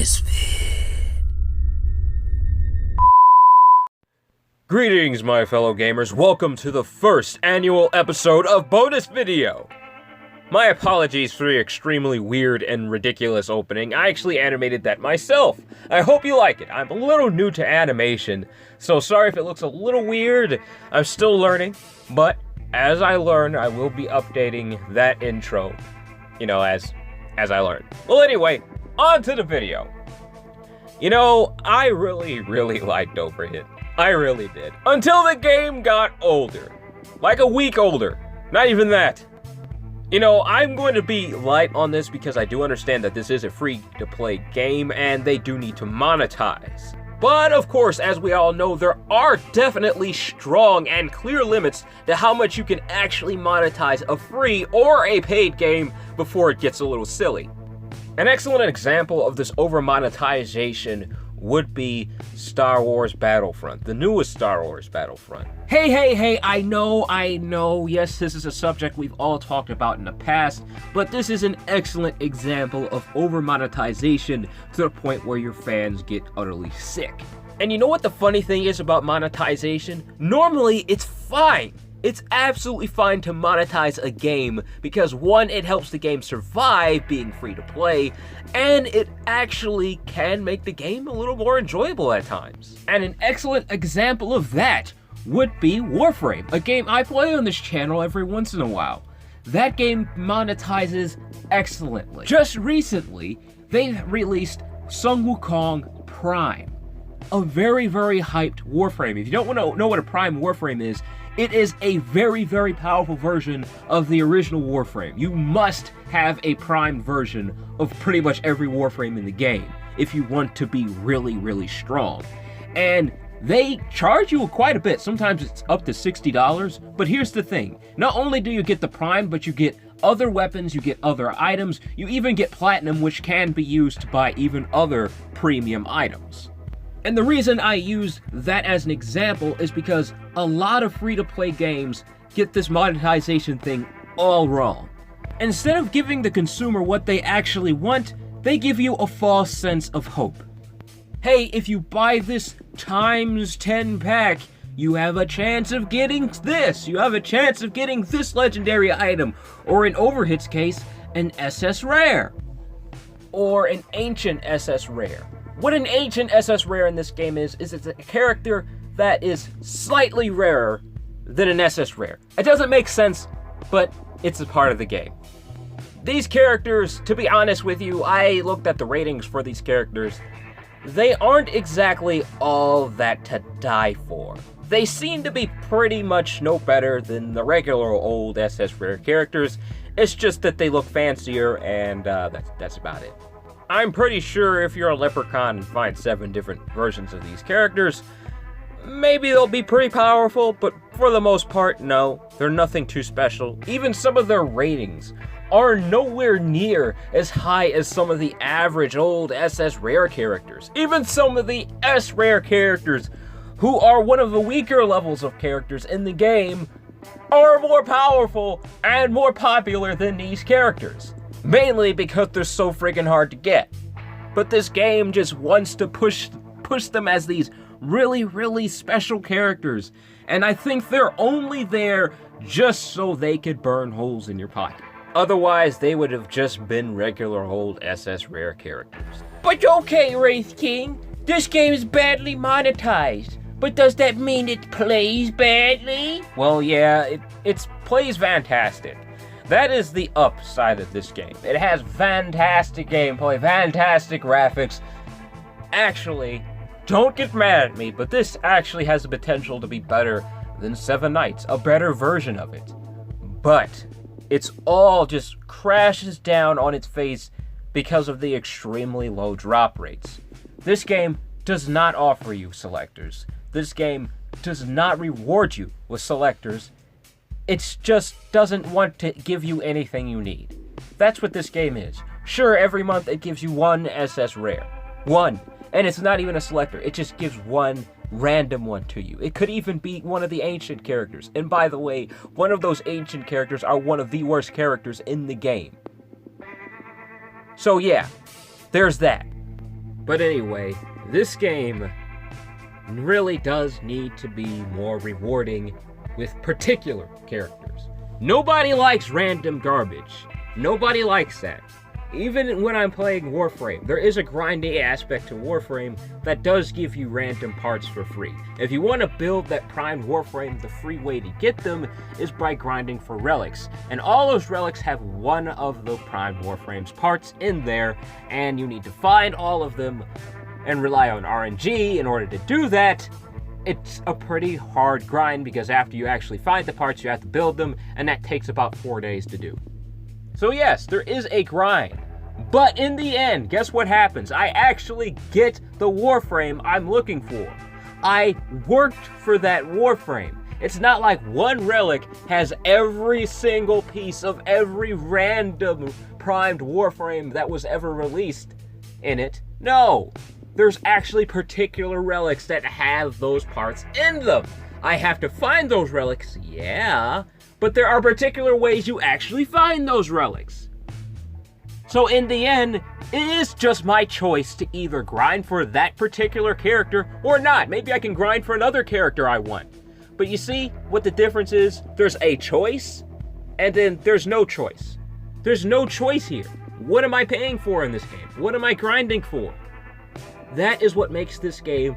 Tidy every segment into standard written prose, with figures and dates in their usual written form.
bonus vid. Greetings, my fellow gamers. Welcome to the first annual episode of Bonus Video. My apologies for the extremely weird and ridiculous opening. I actually animated that myself. I hope you like it. I'm a little new to animation, so sorry if it looks a little weird. I'm still learning, but as I learn, I will be updating that intro, as I learn. Well, anyway, on to the video. I really liked Overhit. I really did. Until the game got older. Like a week older. Not even that. I'm going to be light on this because I do understand that this is a free-to-play game and they do need to monetize. But of course, as we all know, there are definitely strong and clear limits to how much you can actually monetize a free or a paid game before it gets a little silly. An excellent example of this over-monetization would be Star Wars Battlefront, the newest Star Wars Battlefront. Hey, I know, yes, this is a subject we've all talked about in the past, but this is an excellent example of over-monetization to the point where your fans get utterly sick. And you know what the funny thing is about monetization? Normally, it's fine. It's absolutely fine to monetize a game because one, it helps the game survive being free to play, and it actually can make the game a little more enjoyable at times. And an excellent example of that would be Warframe, a game I play on this channel every once in a while. That game monetizes excellently. Just recently, they released Sun Wukong Prime, a very hyped Warframe. If you don't want to know what a Prime Warframe is, it is a very powerful version of the original Warframe. You must have a primed version of pretty much every Warframe in the game if you want to be really strong. And they charge you quite a bit. Sometimes it's up to $60. But here's the thing. Not only do you get the prime, but you get other weapons, you get other items, you even get platinum, which can be used to buy even other premium items. And the reason I use that as an example is because a lot of free-to-play games get this monetization thing all wrong. Instead of giving the consumer what they actually want, they give you a false sense of hope. Hey, if you buy this times 10 pack, you have a chance of getting this. You have a chance of getting this legendary item. Or in Overhit's case, an SS Rare. Or an ancient SS Rare. What an ancient SS Rare in this game is it's a character that is slightly rarer than an SS Rare. It doesn't make sense, but it's a part of the game. These characters, to be honest with you, I looked at the ratings for these characters. They aren't exactly all that to die for. They seem to be pretty much no better than the regular old SS Rare characters. It's just that they look fancier, and that's about it. I'm pretty sure if you're a leprechaun and find 7 different versions of these characters, maybe they'll be pretty powerful, but for the most part, no, they're nothing too special. Even some of their ratings are nowhere near as high as some of the average old SS Rare characters. Even some of the S Rare characters, who are one of the weaker levels of characters in the game, are more powerful and more popular than these characters. Mainly because they're so friggin' hard to get. But this game just wants to push them as these really special characters. And I think they're only there just so they could burn holes in your pocket. Otherwise, they would have just been regular old SS Rare characters. But okay, Wraith King, this game is badly monetized. But does that mean it plays badly? Well, yeah, it plays fantastic. That is the upside of this game. It has fantastic gameplay, fantastic graphics. Actually, don't get mad at me, but this actually has the potential to be better than Seven Knights, a better version of it. But it's all just crashes down on its face because of the extremely low drop rates. This game does not offer you selectors. This game does not reward you with selectors. It just doesn't want to give you anything you need. That's what this game is. Sure, every month it gives you one SS Rare. One. And it's not even a selector. It just gives one random one to you. It could even be one of the ancient characters. And by the way, one of those ancient characters are one of the worst characters in the game. So yeah, there's that. But anyway, this game really does need to be more rewarding with particular characters. Nobody likes random garbage. Nobody likes that. Even when I'm playing Warframe, there is a grindy aspect to Warframe that does give you random parts for free. If you want to build that primed Warframe, the free way to get them is by grinding for relics. And all those relics have one of the primed Warframe's parts in there, and you need to find all of them and rely on RNG in order to do that. It's a pretty hard grind because after you actually find the parts, you have to build them, and that takes about 4 days to do. So yes, there is a grind, but in the end, guess what happens? I actually get the Warframe I'm looking for. I worked for that Warframe. It's not like one relic has every single piece of every random primed Warframe that was ever released in it. No, there's actually particular relics that have those parts in them. I have to find those relics, yeah, but there are particular ways you actually find those relics. So in the end, it is just my choice to either grind for that particular character or not. Maybe I can grind for another character I want. But you see what the difference is? There's a choice, and then there's no choice. There's no choice here. What am I paying for in this game? What am I grinding for? That is what makes this game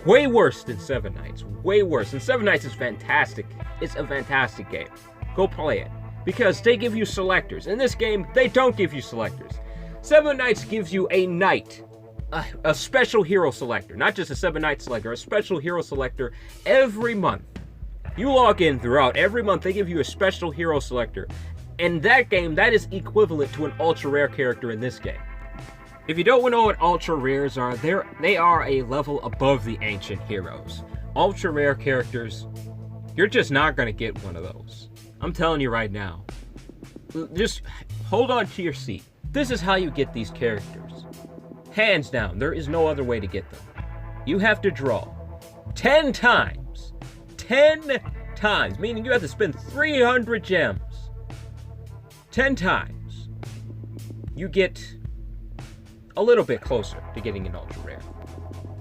way worse than Seven Nights. Way worse. And Seven Nights is fantastic. It's a fantastic game. Go play it. Because they give you selectors. In this game, they don't give you selectors. Seven Nights gives you a knight. A special hero selector. Not just a Seven Nights selector. A special hero selector every month. You log in throughout. Every month, they give you a special hero selector. In that game, that is equivalent to an ultra rare character in this game. If you don't know what ultra rares are, they are a level above the ancient heroes. Ultra rare characters, you're just not going to get one of those. I'm telling you right now. Just hold on to your seat. This is how you get these characters. Hands down, there is no other way to get them. You have to draw 10 times. 10 times, meaning you have to spend 300 gems. 10 times. You get a little bit closer to getting an ultra rare.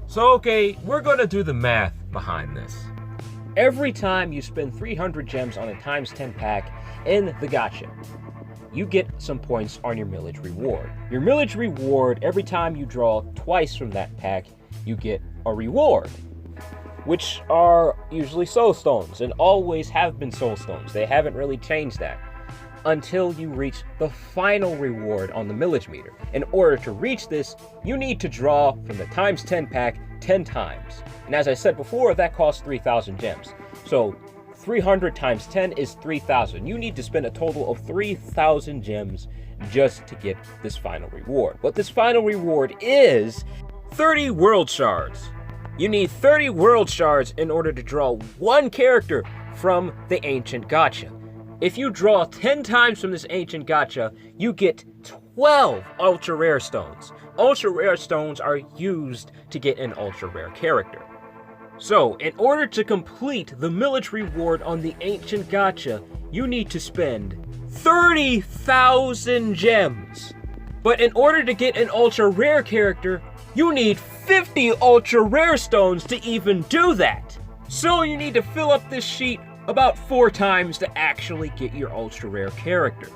So okay, we're gonna do the math behind this. Every time you spend 300 gems on a times 10 pack in the gacha, you get some points on your millage reward. Your millage reward, every time you draw twice from that pack, you get a reward, which are usually soul stones and always have been soul stones. They haven't really changed that until you reach the final reward on the millage meter. In order to reach this, you need to draw from the times 10 pack 10 times. And as I said before, that costs 3,000 gems. So 300 times 10 is 3,000. You need to spend a total of 3,000 gems just to get this final reward. What this final reward is 30 world shards. You need 30 world shards in order to draw one character from the ancient gacha. If you draw 10 times from this ancient gacha, you get 12 ultra rare stones. Ultra rare stones are used to get an ultra rare character. So, in order to complete the millage reward on the ancient gacha, you need to spend 30,000 gems. But in order to get an ultra rare character, you need 50 ultra rare stones to even do that. So you need to fill up this sheet about 4 times to actually get your ultra rare character.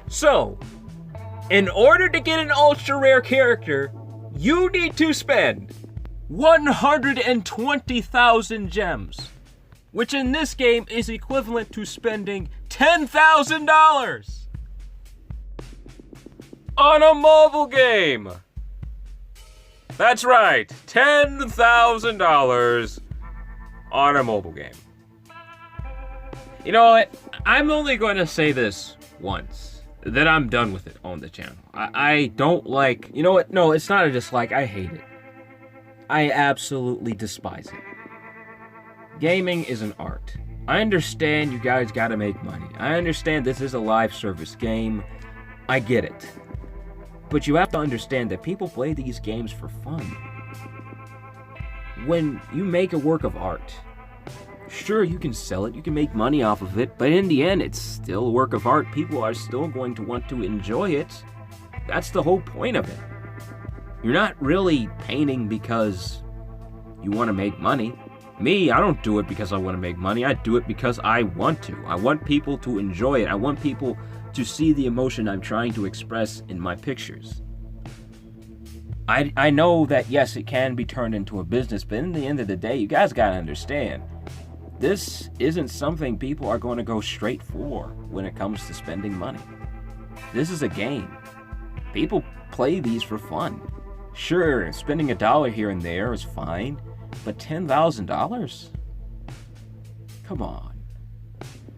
So, in order to get an ultra rare character, you need to spend 120,000 gems, which in this game is equivalent to spending $10,000 on a mobile game. That's right, $10,000 on a mobile game. You know what? I'm only going to say this once. Then I'm done with it on the channel. I don't like... You know what? No, it's not a dislike. I hate it. I absolutely despise it. Gaming is an art. I understand you guys gotta make money. I understand this is a live service game. I get it. But you have to understand that people play these games for fun. When you make a work of art, sure, you can sell it, you can make money off of it, but in the end, it's still a work of art. People are still going to want to enjoy it. That's the whole point of it. You're not really painting because you want to make money. Me, I don't do it because I want to make money. I do it because I want to. I want people to enjoy it. I want people to see the emotion I'm trying to express in my pictures. I know that, yes, it can be turned into a business, but in the end of the day, you guys gotta understand, this isn't something people are going to go straight for when it comes to spending money. This is a game. People play these for fun. Sure, spending $1 here and there is fine, but $10,000? Come on.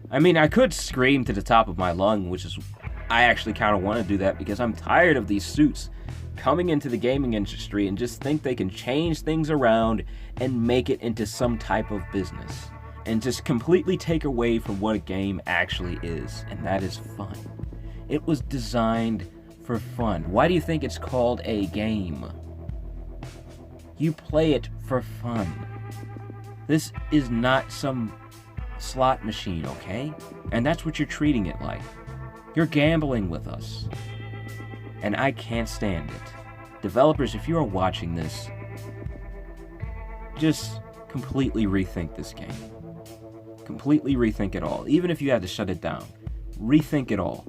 I mean, I could scream to the top of my lung, which is, I actually kind of want to do that because I'm tired of these suits coming into the gaming industry and just think they can change things around and make it into some type of business and just completely take away from what a game actually is, and that is fun. It was designed for fun. Why do you think it's called a game? You play it for fun. This is not some slot machine, okay? And that's what you're treating it like. You're gambling with us. And I can't stand it. Developers, if you are watching this, just completely rethink this game. Completely rethink it all. Even if you had to shut it down, rethink it all.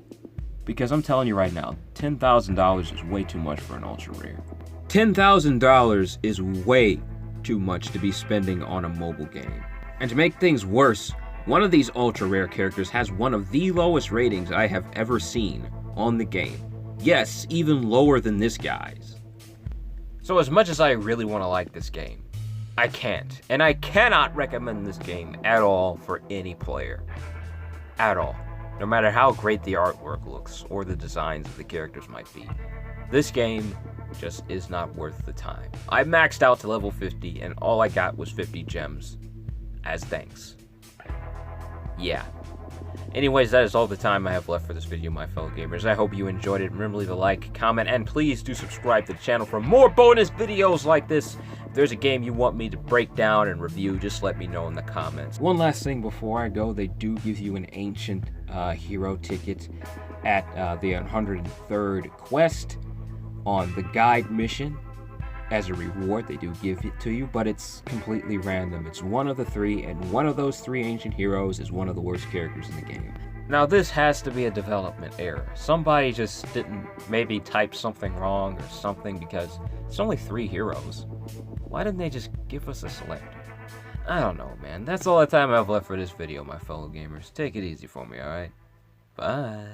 Because I'm telling you right now, $10,000 is way too much for an ultra rare. $10,000 is way too much to be spending on a mobile game. And to make things worse, one of these ultra rare characters has one of the lowest ratings I have ever seen on the game. Yes, even lower than this guy's. So as much as I really want to like this game, I can't. And I cannot recommend this game at all for any player. At all. No matter how great the artwork looks or the designs of the characters might be. This game just is not worth the time. I maxed out to level 50 and all I got was 50 gems as thanks. Yeah. Anyways, that is all the time I have left for this video, my fellow gamers. I hope you enjoyed it. Remember to leave a like, comment, and please do subscribe to the channel for more bonus videos like this. If there's a game you want me to break down and review, just let me know in the comments. One last thing before I go, they do give you an ancient hero ticket at the 103rd quest on the guide mission. As a reward, they do give it to you, but it's completely random. It's one of the three, and one of those three ancient heroes is one of the worst characters in the game. Now, this has to be a development error. Somebody just didn't maybe type something wrong or something, because it's only 3 heroes. Why didn't they just give us a selector? I don't know, man. That's all the time I have left for this video, my fellow gamers. Take it easy for me, alright? Bye.